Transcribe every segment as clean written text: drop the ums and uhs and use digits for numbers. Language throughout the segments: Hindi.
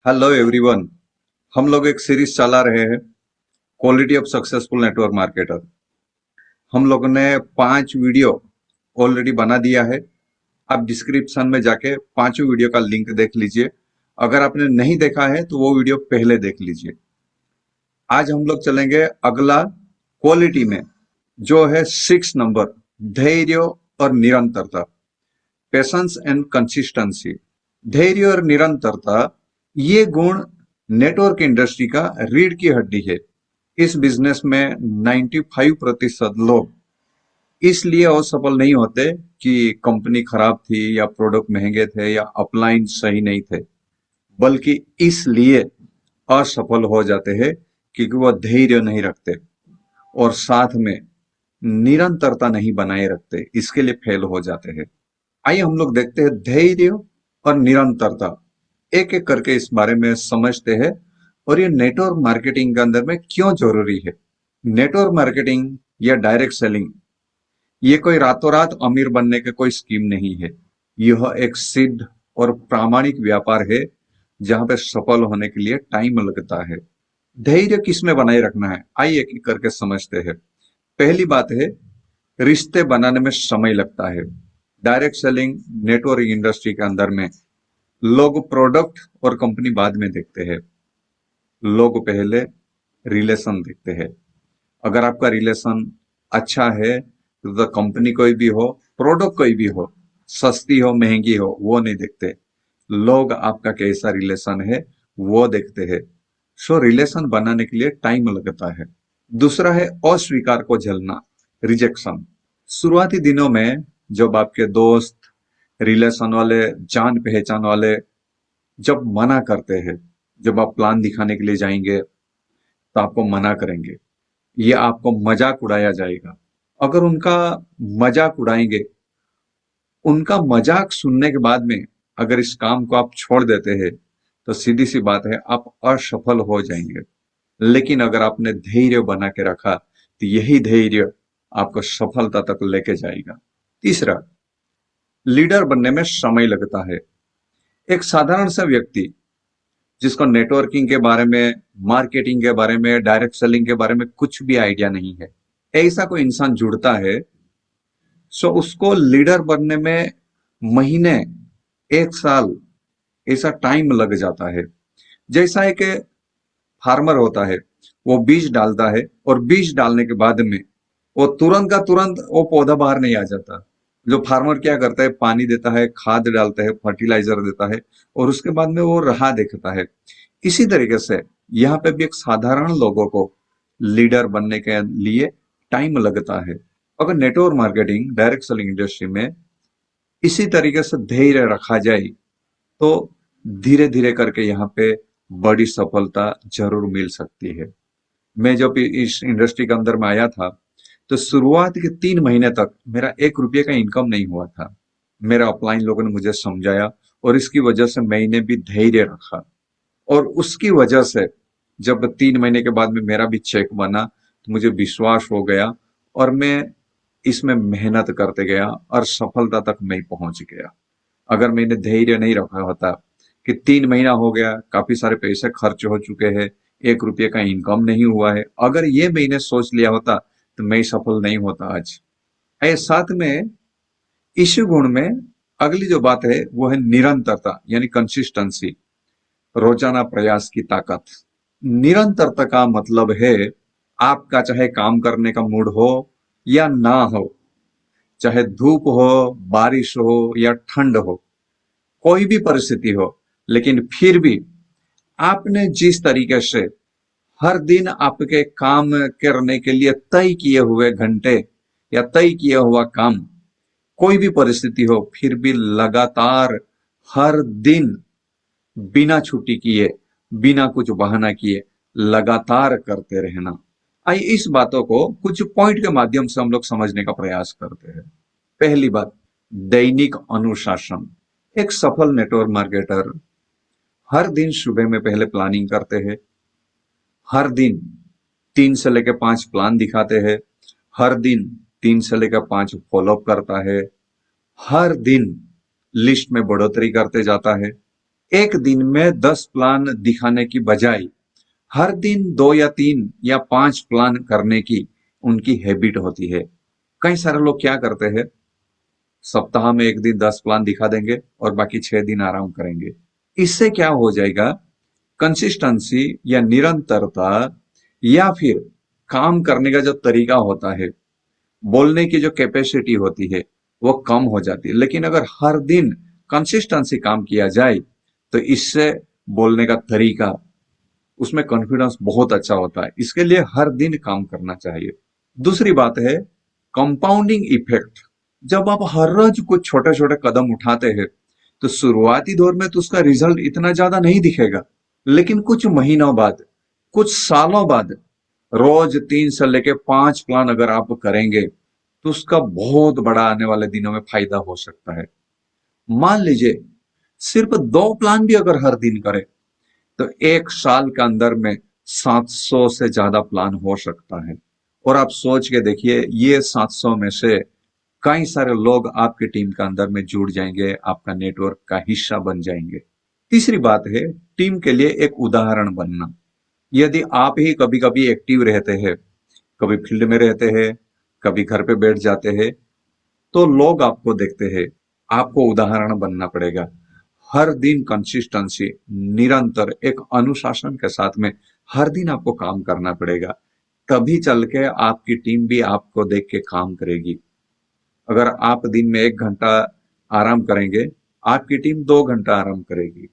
Hello everyone. हम लोग एक सीरीज चला रहे हैं, quality of successful network marketer. हम लोगों ने 5 वीडियो ऑलरेडी बना दिया है। आप डिस्क्रिप्शन में जाके पांचों वीडियो का लिंक देख लीजिए। अगर आपने नहीं देखा है तो वो वीडियो पहले देख लीजिए। आज हम लोग चलेंगे अगला क्वालिटी में, जो है 6 नंबर, धैर्य और निरंतरता। Patience and consistency. धैर्य और निरंतरता, ये गुण नेटवर्क इंडस्ट्री का रीढ़ की हड्डी है। इस बिजनेस में 95% लोग इसलिए असफल नहीं होते कि कंपनी खराब थी या प्रोडक्ट महंगे थे या अपलाइन सही नहीं थे, बल्कि इसलिए असफल हो जाते हैं क्योंकि वह धैर्य नहीं रखते और साथ में निरंतरता नहीं बनाए रखते, इसके लिए फेल हो जाते हैं। आइए हम लोग देखते हैं धैर्य और निरंतरता, एक एक करके इस बारे में समझते हैं और ये नेटवर्क मार्केटिंग के अंदर में क्यों जरूरी है। नेटवर्क मार्केटिंग या डायरेक्ट सेलिंग, ये कोई रातों रात अमीर बनने का कोई स्कीम नहीं है। यह एक सिद्ध और प्रामाणिक व्यापार है जहां पे सफल होने के लिए टाइम लगता है। धैर्य किसमें बनाए रखना है, आइए एक एक करके समझते हैं। पहली बात है, रिश्ते बनाने में समय लगता है। डायरेक्ट सेलिंग नेटवर्क इंडस्ट्री के अंदर में लोग प्रोडक्ट और कंपनी बाद में देखते हैं। लोग पहले रिलेशन देखते हैं। अगर आपका रिलेशन अच्छा है तो कंपनी कोई भी हो, प्रोडक्ट कोई भी हो, सस्ती हो महंगी हो, वो नहीं देखते। लोग आपका कैसा रिलेशन है वो देखते हैं। सो रिलेशन बनाने के लिए टाइम लगता है। दूसरा है अस्वीकार को झेलना, रिजेक्शन। शुरुआती दिनों में जब आपके दोस्त, रिलेशन वाले, जान पहचान वाले जब मना करते हैं, जब आप प्लान दिखाने के लिए जाएंगे तो आपको मना करेंगे, ये आपको मजाक उड़ाया जाएगा। अगर उनका मजाक उड़ाएंगे, उनका मजाक सुनने के बाद में अगर इस काम को आप छोड़ देते हैं तो सीधी सी बात है, आप असफल हो जाएंगे। लेकिन अगर आपने धैर्य बना के रखा तो यही धैर्य आपको सफलता तक लेके जाएगा। तीसरा, लीडर बनने में समय लगता है। एक साधारण सा व्यक्ति जिसको नेटवर्किंग के बारे में, मार्केटिंग के बारे में, डायरेक्ट सेलिंग के बारे में कुछ भी आइडिया नहीं है, ऐसा कोई इंसान जुड़ता है, सो उसको लीडर बनने में महीने, 1 साल, ऐसा टाइम लग जाता है। जैसा है कि फार्मर होता है, वो बीज डालता है और बीज डालने के बाद में वो तुरंत का तुरंत वो पौधा बाहर नहीं आ जाता। जो फार्मर क्या करता है, पानी देता है, खाद डालता है, फर्टिलाइजर देता है और उसके बाद में वो राह देखता है। इसी तरीके से यहाँ पे भी एक साधारण लोगों को लीडर बनने के लिए टाइम लगता है। अगर network marketing, direct selling industry में इसी तरीके से धैर्य रखा जाए तो धीरे धीरे करके यहाँ पे बड़ी सफलता जरूर मिल सकती है। मैं जब इस इंडस्ट्री के अंदर में आया था तो शुरुआत के 3 महीने तक मेरा 1 रुपये का इनकम नहीं हुआ था। मेरा अपलाइन लोगों ने मुझे समझाया और इसकी वजह से मैंने भी धैर्य रखा और उसकी वजह से जब 3 महीने के बाद में मेरा भी चेक बना तो मुझे विश्वास हो गया और मैं इसमें मेहनत करते गया और सफलता तक मैं पहुंच गया। अगर मैंने धैर्य नहीं रखा होता कि 3 महीना हो गया, काफी सारे पैसे खर्च हो चुके हैं, 1 रुपये का इनकम नहीं हुआ है, अगर ये मैंने सोच लिया होता तो मैं सफल नहीं होता आज। साथ में इसी गुण में अगली जो बात है वो है निरंतरता, यानी कंसिस्टेंसी, रोजाना प्रयास की ताकत। निरंतरता का मतलब है आपका चाहे काम करने का मूड हो या ना हो, चाहे धूप हो, बारिश हो या ठंड हो, कोई भी परिस्थिति हो, लेकिन फिर भी आपने जिस तरीके से हर दिन आपके काम करने के लिए तय किए हुए घंटे या तय किया हुआ काम, कोई भी परिस्थिति हो फिर भी लगातार हर दिन बिना छुट्टी किए, बिना कुछ बहाना किए लगातार करते रहना। आइए इस बातों को कुछ पॉइंट के माध्यम से हम लोग समझने का प्रयास करते हैं। पहली बात, दैनिक अनुशासन। एक सफल नेटवर्क मार्केटर हर दिन सुबह में पहले प्लानिंग करते हैं। हर दिन 3 से लेकर 5 प्लान दिखाते हैं। हर दिन 3 से लेकर 5 फॉलोअप करता है। हर दिन लिस्ट में बढ़ोतरी करते जाता है। एक दिन में 10 प्लान दिखाने की बजाय हर दिन 2 या 3 या 5 प्लान करने की उनकी हैबिट होती है। कई सारे लोग क्या करते हैं, सप्ताह में एक दिन 10 प्लान दिखा देंगे और बाकी 6 दिन आराम करेंगे। इससे क्या हो जाएगा, कंसिस्टेंसी या निरंतरता या फिर काम करने का जो तरीका होता है, बोलने की जो कैपेसिटी होती है, वो कम हो जाती है। लेकिन अगर हर दिन कंसिस्टेंसी काम किया जाए तो इससे बोलने का तरीका, उसमें कॉन्फिडेंस बहुत अच्छा होता है। इसके लिए हर दिन काम करना चाहिए। दूसरी बात है कंपाउंडिंग इफेक्ट। जब आप हर रोज कुछ छोटे छोटे कदम उठाते हैं तो शुरुआती दौर में तो उसका रिजल्ट इतना ज्यादा नहीं दिखेगा, लेकिन कुछ महीनों बाद, कुछ सालों बाद रोज 3 से लेके 5 प्लान अगर आप करेंगे तो उसका बहुत बड़ा आने वाले दिनों में फायदा हो सकता है। मान लीजिए सिर्फ 2 प्लान भी अगर हर दिन करें तो 1 साल के अंदर में 700 से ज्यादा प्लान हो सकता है। और आप सोच के देखिए, ये 700 में से कई सारे लोग आपकी टीम के अंदर में जुड़ जाएंगे, आपका नेटवर्क का हिस्सा बन जाएंगे। तीसरी बात है टीम के लिए एक उदाहरण बनना। यदि आप ही कभी कभी एक्टिव रहते हैं, कभी फील्ड में रहते हैं, कभी घर पे बैठ जाते हैं, तो लोग आपको देखते हैं। आपको उदाहरण बनना पड़ेगा। हर दिन कंसिस्टेंसी, निरंतर एक अनुशासन के साथ में हर दिन आपको काम करना पड़ेगा। तभी चल के आपकी टीम भी आपको देख के काम करेगी। अगर आप दिन में 1 घंटा आराम करेंगे, आपकी टीम 2 घंटा आराम करेगी।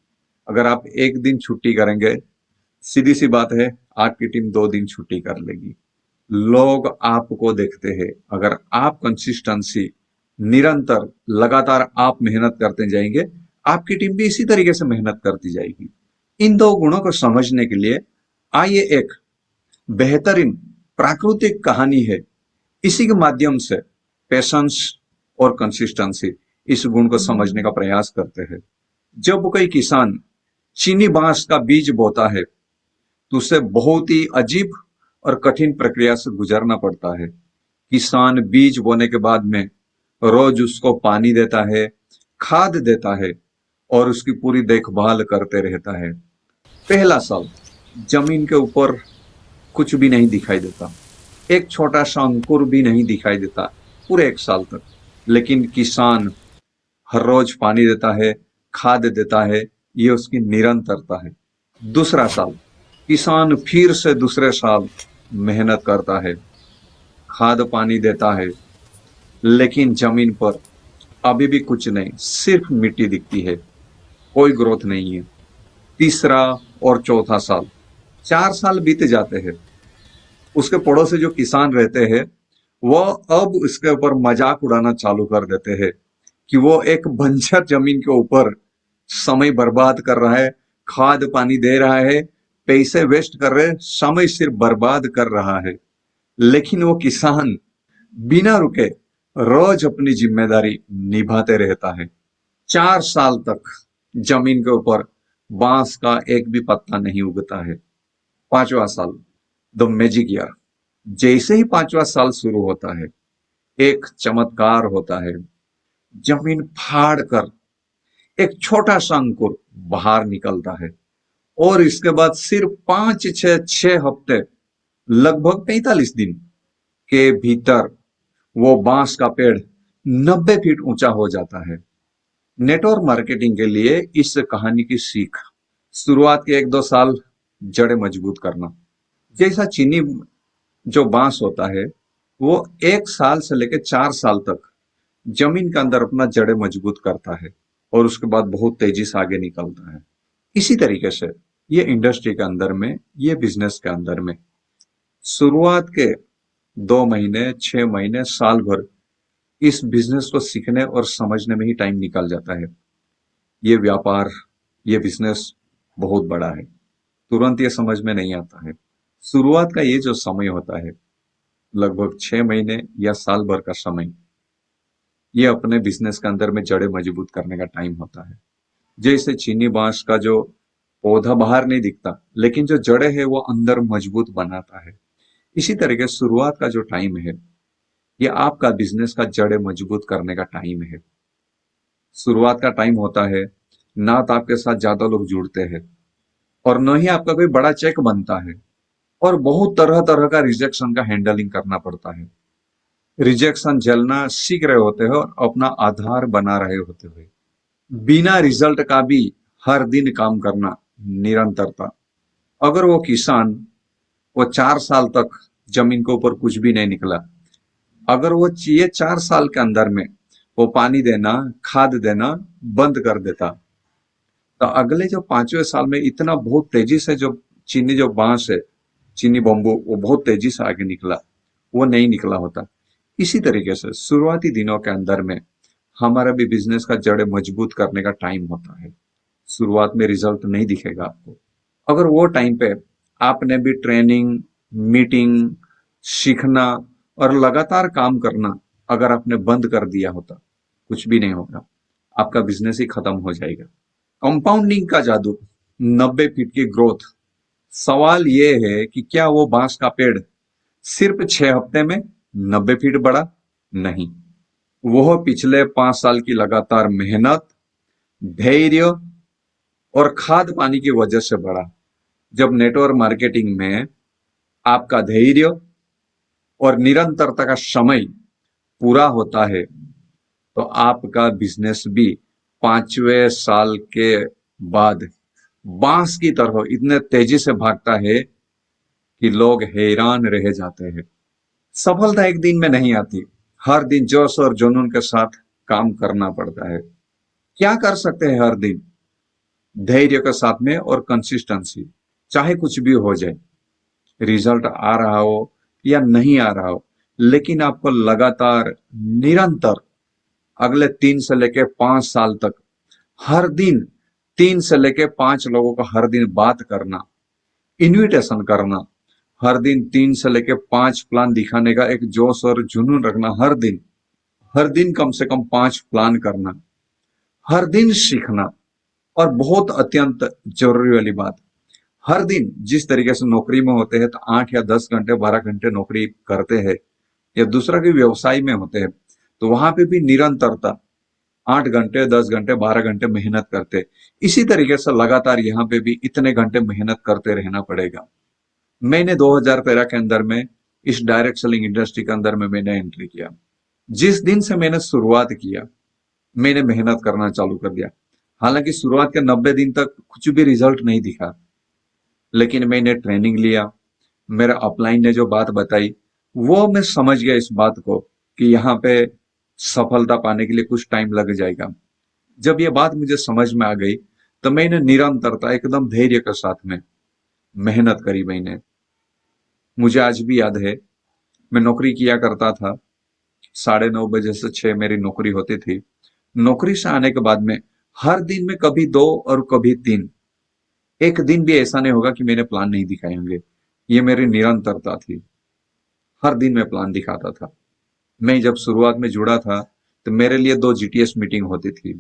अगर आप एक दिन छुट्टी करेंगे, सीधी सी बात है आपकी टीम 2 दिन छुट्टी कर लेगी। लोग आपको देखते हैं। अगर आप कंसिस्टेंसी, निरंतर, लगातार आप मेहनत करते जाएंगे, आपकी टीम भी इसी तरीके से मेहनत करती जाएगी। इन 2 गुणों को समझने के लिए आइए एक बेहतरीन प्राकृतिक कहानी है, इसी के माध्यम से पेशेंस और कंसिस्टेंसी, इस गुण को समझने का प्रयास करते हैं। जब कोई किसान चीनी बांस का बीज बोता है तो उसे बहुत ही अजीब और कठिन प्रक्रिया से गुजरना पड़ता है। किसान बीज बोने के बाद में रोज उसको पानी देता है, खाद देता है और उसकी पूरी देखभाल करते रहता है। पहला साल जमीन के ऊपर कुछ भी नहीं दिखाई देता, एक छोटा सा अंकुर भी नहीं दिखाई देता पूरे 1 साल तक। लेकिन किसान हर रोज पानी देता है, खाद देता है, ये उसकी निरंतरता है। दूसरा साल किसान फिर से दूसरे साल मेहनत करता है, खाद पानी देता है, लेकिन जमीन पर अभी भी कुछ नहीं, सिर्फ मिट्टी दिखती है, कोई ग्रोथ नहीं है। तीसरा और चौथा साल, 4 साल बीत जाते हैं। उसके पड़ोसी जो किसान रहते हैं वो अब उसके ऊपर मजाक उड़ाना चालू कर देते हैं कि वो एक बंजर जमीन के ऊपर समय बर्बाद कर रहा है, खाद पानी दे रहा है, पैसे वेस्ट कर रहे, समय सिर्फ बर्बाद कर रहा है। लेकिन वो किसान बिना रुके रोज अपनी जिम्मेदारी निभाते रहता है। 4 साल तक जमीन के ऊपर बांस का एक भी पत्ता नहीं उगता है। 5वां साल, द मैजिक ईयर। जैसे ही 5वां साल शुरू होता है, एक चमत्कार होता है। जमीन फाड़ कर एक छोटा सा अंकुर बाहर निकलता है और इसके बाद सिर्फ 5 6 हफ्ते, लगभग 45 दिन के भीतर वो बांस का पेड़ 90 फीट ऊंचा हो जाता है। नेटवर्क मार्केटिंग के लिए इस कहानी की सीख, शुरुआत के 1 2 साल जड़ें मजबूत करना। जैसा चीनी जो बांस होता है वो 1 साल से लेकर 4 साल तक जमीन के अंदर अपना जड़ें मजबूत करता है और उसके बाद बहुत तेजी से आगे निकलता है। इसी तरीके से ये इंडस्ट्री के अंदर में, ये बिजनेस के अंदर में शुरुआत के 2 महीने, 6 महीने, साल भर इस बिजनेस को सीखने और समझने में ही टाइम निकल जाता है। ये व्यापार, ये बिजनेस बहुत बड़ा है, तुरंत ये समझ में नहीं आता है। शुरुआत का ये जो समय होता है, लगभग 6 महीने या साल भर का समय, ये अपने बिजनेस के अंदर में जड़ें मजबूत करने का टाइम होता है। जैसे चीनी बांस का जो पौधा बाहर नहीं दिखता, लेकिन जो जड़ें है वो अंदर मजबूत बनाता है। इसी तरीके शुरुआत का जो टाइम है, ये आपका बिजनेस का जड़ें मजबूत करने का टाइम है। शुरुआत का टाइम होता है ना तो आपके साथ ज्यादा लोग जुड़ते हैं, और न ही आपका कोई बड़ा चेक बनता है। और बहुत तरह तरह का रिजेक्शन का हैंडलिंग करना पड़ता है। रिजेक्शन झेलना सीख रहे होते हो और अपना आधार बना रहे होते हो। बिना रिजल्ट का भी हर दिन काम करना, निरंतरता। अगर वो किसान, वो 4 साल तक जमीन के ऊपर कुछ भी नहीं निकला, अगर वो ये 4 साल के अंदर में वो पानी देना, खाद देना बंद कर देता, तो अगले जो 5वें साल में इतना बहुत तेजी से जो चीनी जो बांस है, चीनी बम्बू, वो बहुत तेजी से आगे निकला, वो नहीं निकला होता। इसी तरीके से शुरुआती दिनों के अंदर में हमारा भी बिजनेस का जड़ें मजबूत करने का टाइम होता है। शुरुआत में रिजल्ट नहीं दिखेगा आपको। अगर वो टाइम पे आपने भी ट्रेनिंग, मीटिंग, सीखना और लगातार काम करना अगर आपने बंद कर दिया होता, कुछ भी नहीं होगा, आपका बिजनेस ही खत्म हो जाएगा। कंपाउंडिंग का जादू, 90 फीट की ग्रोथ। सवाल ये है कि क्या वो बांस का पेड़ सिर्फ 6 हफ्ते में 90 फीट बढ़ा? नहीं, वो पिछले 5 साल की लगातार मेहनत, धैर्य और खाद पानी की वजह से बढ़ा। जब नेटवर्क मार्केटिंग में आपका धैर्य और निरंतरता का समय पूरा होता है, तो आपका बिजनेस भी 5वें साल के बाद बांस की तरह इतने तेजी से भागता है कि लोग हैरान रह जाते हैं। सफलता एक दिन में नहीं आती, हर दिन जोश और जुनून के साथ काम करना पड़ता है। क्या कर सकते हैं हर दिन? धैर्य के साथ में और कंसिस्टेंसी, चाहे कुछ भी हो जाए, रिजल्ट आ रहा हो या नहीं आ रहा हो, लेकिन आपको लगातार, निरंतर अगले 3 से लेके 5 साल तक हर दिन 3 से लेके 5 लोगों का हर दिन बात करना, इन्विटेशन करना, हर दिन 3 से लेके 5 प्लान दिखाने का एक जोश और जुनून रखना, हर दिन कम से कम 5 प्लान करना, हर दिन सीखना। और बहुत अत्यंत जरूरी वाली बात, हर दिन जिस तरीके से नौकरी में होते हैं तो 8 या 10 घंटे 12 घंटे नौकरी करते हैं, या दूसरा के व्यवसाय में होते हैं, तो वहां पे भी निरंतरता 8 घंटे 10 घंटे 12 घंटे मेहनत करते। इसी तरीके से लगातार यहाँ पे भी इतने घंटे मेहनत करते रहना पड़ेगा। मैंने 2013 के अंदर में इस डायरेक्ट सेलिंग इंडस्ट्री के अंदर में मैंने एंट्री किया। जिस दिन से मैंने शुरुआत किया, मैंने मेहनत करना चालू कर दिया। हालांकि शुरुआत के 90 दिन तक कुछ भी रिजल्ट नहीं दिखा, लेकिन मैंने ट्रेनिंग लिया, मेरा अपलाइन ने जो बात बताई, वो मैं समझ गया इस बात को कि यहाँ पे सफलता पाने के लिए कुछ टाइम लग जाएगा। जब ये बात मुझे समझ में आ गई, तो मैंने निरंतरता, एकदम धैर्य के साथ में मेहनत करी मैंने। मुझे आज भी याद है, मैं नौकरी किया करता था, 9:30 बजे से 6 मेरी नौकरी होती थी। नौकरी से आने के बाद में हर दिन में कभी 2 और कभी 3, एक दिन भी ऐसा नहीं होगा कि मैंने प्लान नहीं दिखाए होंगे। ये मेरी निरंतरता थी, हर दिन मैं प्लान दिखाता था। मैं जब शुरुआत में जुड़ा था, तो मेरे लिए 2 जीटीएस मीटिंग होती थी,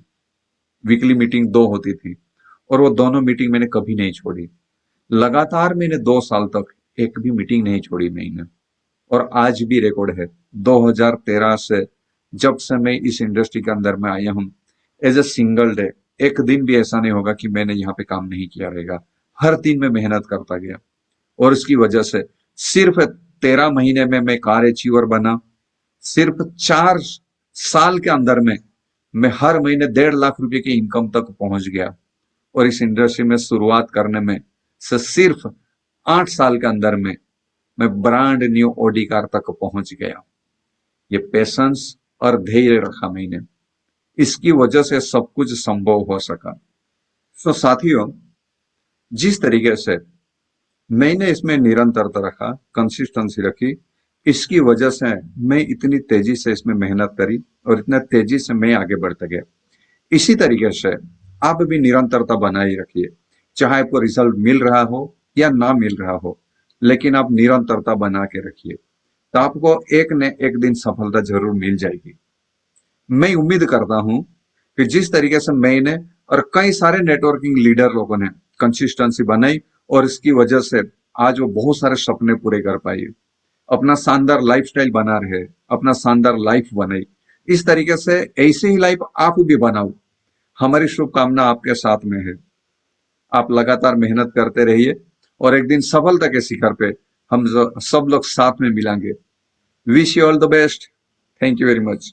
वीकली मीटिंग 2 होती थी, और वो दोनों मीटिंग मैंने कभी नहीं छोड़ी। लगातार मैंने 2 साल तक एक भी मीटिंग नहीं छोड़ी मैंने। और आज भी रिकॉर्ड है, 2013 से जब से मैं इस इंडस्ट्री के अंदर में आया हूं, एज ए सिंगल डे एक दिन भी ऐसा नहीं होगा कि मैंने यहाँ पे काम नहीं किया रहेगा। हर दिन में मेहनत करता गया, और इसकी वजह से सिर्फ 13 महीने में मैं कार अचीवर बना। सिर्फ 4 साल के अंदर में मैं हर महीने 1.5 लाख रुपए की इनकम तक पहुंच गया। और इस इंडस्ट्री में शुरुआत करने में से सिर्फ 8 साल के अंदर में मैं ब्रांड न्यू ऑडी कार तक पहुंच गया। ये पेशेंस और धैर्य रखा मैंने, इसकी वजह से सब कुछ संभव हो सका। तो साथियों, जिस तरीके से मैंने इसमें निरंतरता रखा, कंसिस्टेंसी रखी, इसकी वजह से मैं इतनी तेजी से इसमें मेहनत करी और इतना तेजी से मैं आगे बढ़ता गया। इसी तरीके से आप भी निरंतरता बनाए रखिए, चाहे आपको रिजल्ट मिल रहा हो या ना मिल रहा हो, लेकिन आप निरंतरता बना के रखिए, तो आपको एक न एक दिन सफलता जरूर मिल जाएगी। मैं उम्मीद करता हूं कि जिस तरीके से मैंने और कई सारे नेटवर्किंग लीडर लोगों ने कंसिस्टेंसी बनाई, और इसकी वजह से आज वो बहुत सारे सपने पूरे कर पाए, अपना शानदार लाइफस्टाइल बना रहे, अपना शानदार लाइफ बनाई। इस तरीके से ऐसे ही लाइफ आप भी बनाओ। हमारी शुभकामना आपके साथ में है। आप लगातार मेहनत करते रहिए और एक दिन सफलता के शिखर पे हम सब लोग साथ में मिलेंगे। Wish you all the best. Thank you very much.